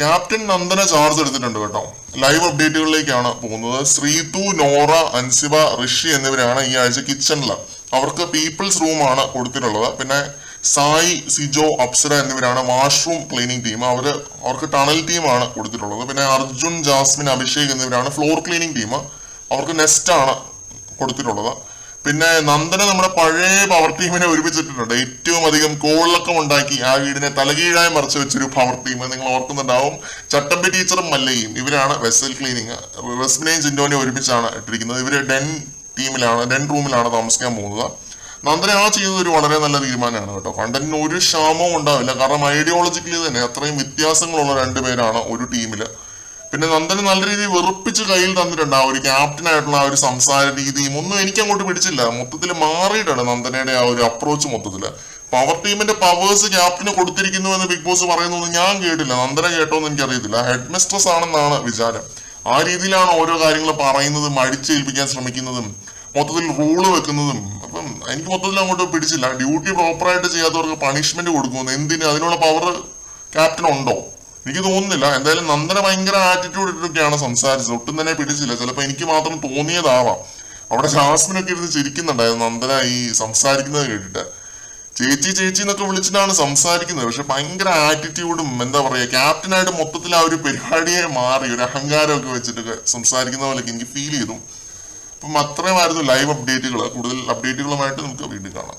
Captain Nandana charge എടുത്തിട്ടുണ്ട് കേട്ടോ. Live അപ്ഡേറ്റുകളിലേക്കാണ് പോകുന്നത്. ശ്രീതു, നോറ, അൻസിബ, ഋഷി എന്നിവരാണ് ഈ ആഴ്ച കിച്ചണില്. അവർക്ക് പീപ്പിൾസ് റൂമാണ് കൊടുത്തിട്ടുള്ളത്. പിന്നെ സായി, സിജോ, അപ്സര എന്നിവരാണ് വാഷ്റൂം ക്ലീനിങ് ടീം. അവർക്ക് ടണൽ ടീമാണ് കൊടുത്തിട്ടുള്ളത്. പിന്നെ അർജുൻ, ജാസ്മിൻ, അഭിഷേക് എന്നിവരാണ് ഫ്ലോർ ക്ലീനിങ് ടീം. അവർക്ക് നെസ്റ്റ് ആണ് കൊടുത്തിട്ടുള്ളത്. പിന്നെ നന്ദന നമ്മുടെ പഴയ പവർ ടീമിനെ ഒരുമിച്ചിട്ടുണ്ട്. ഏറ്റവും അധികം കോളിളക്കം ഉണ്ടാക്കി ആ വീടിനെ തലകീഴായി മറിച്ച് വെച്ചൊരു പവർ ടീം നിങ്ങൾ ഓർക്കുന്നുണ്ടാവും. ചട്ടമ്പി ടീച്ചറും മല്ലയും ഇവരാണ് വെസൽ ക്ലീനിങ്. വെസ്മിനെയും ജിൻഡോനെയും ഒരുമിച്ചാണ് ഇട്ടിരിക്കുന്നത്. ഇവര് ഡെൻ റൂമിലാണ് താമസിക്കാൻ പോകുന്നത്. നന്ദന ചെയ്തത് ഒരു വളരെ നല്ല തീരുമാനമാണ് കേട്ടോ. കണ്ടന്റിന് ഒരു ക്ഷാമവും ഉണ്ടാവില്ല. കാരണം ഐഡിയോളജിക്കലി തന്നെ അത്രയും വ്യത്യാസങ്ങളുള്ള രണ്ടുപേരാണ് ഒരു ടീമില്. പിന്നെ നന്ദന നല്ല രീതിയിൽ വെറുപ്പിച്ച് കയ്യിൽ തന്നിട്ടുണ്ട്. ആ ഒരു ക്യാപ്റ്റനായിട്ടുള്ള ആ ഒരു സംസാര രീതിയും ഒന്നും എനിക്ക് അങ്ങോട്ട് പിടിച്ചില്ല. മൊത്തത്തിൽ മാറിയിട്ടാണ് നന്ദനയുടെ ആ ഒരു അപ്രോച്ച്. മൊത്തത്തില് പവർ ടീമിന്റെ പവേഴ്സ് ക്യാപ്റ്റന് കൊടുത്തിരിക്കുന്നു എന്ന് ബിഗ് ബോസ് പറയുന്നൊന്നും ഞാൻ കേട്ടില്ല. നന്ദന കേട്ടോന്ന് എനിക്കറിയത്തില്ല. ഹെഡ് മിസ്ട്രസ് ആണെന്നാണ് വിചാരം. ആ രീതിയിലാണ് ഓരോ കാര്യങ്ങൾ പറയുന്നതും അടിച്ചേൽപ്പിക്കാൻ ശ്രമിക്കുന്നതും മൊത്തത്തിൽ റൂള് വെക്കുന്നതും. അപ്പം എനിക്ക് മൊത്തത്തിൽ അങ്ങോട്ട് പിടിച്ചില്ല. ഡ്യൂട്ടി പ്രോപ്പറായിട്ട് ചെയ്യാത്തവർക്ക് പണിഷ്മെന്റ് കൊടുക്കുന്നു. എന്തിന്? അതിനുള്ള പവർ ക്യാപ്റ്റൻ ഉണ്ടോ? എനിക്ക് തോന്നുന്നില്ല. എന്തായാലും നന്ദന ഭയങ്കര ആറ്റിറ്റ്യൂഡ് ഇട്ടൊക്കെയാണ് സംസാരിച്ചത്. ഒട്ടും തന്നെ പിടിച്ചില്ല. ചിലപ്പോൾ എനിക്ക് മാത്രം തോന്നിയതാവാം. അവിടെ ജാസ്മിനൊക്കെ ഇരുന്ന് ചിരിക്കുന്നുണ്ടായിരുന്നു നന്ദന ഈ സംസാരിക്കുന്നത് കേട്ടിട്ട്. ചേച്ചി ചേച്ചി എന്നൊക്കെ വിളിച്ചിട്ടാണ് സംസാരിക്കുന്നത്. പക്ഷെ ഭയങ്കര ആറ്റിറ്റ്യൂഡും എന്താ പറയാ, ക്യാപ്റ്റനായിട്ട് മൊത്തത്തിൽ ആ ഒരു പരിപാടിയെ മാറി ഒരു അഹങ്കാരമൊക്കെ വെച്ചിട്ടൊക്കെ സംസാരിക്കുന്ന പോലെയൊക്കെ എനിക്ക് ഫീൽ ചെയ്തു. അപ്പം അത്രയുമായിരുന്നു ലൈവ് അപ്ഡേറ്റുകൾ. കൂടുതൽ അപ്ഡേറ്റുകളുമായിട്ട് നമുക്ക് വീണ്ടും കാണാം.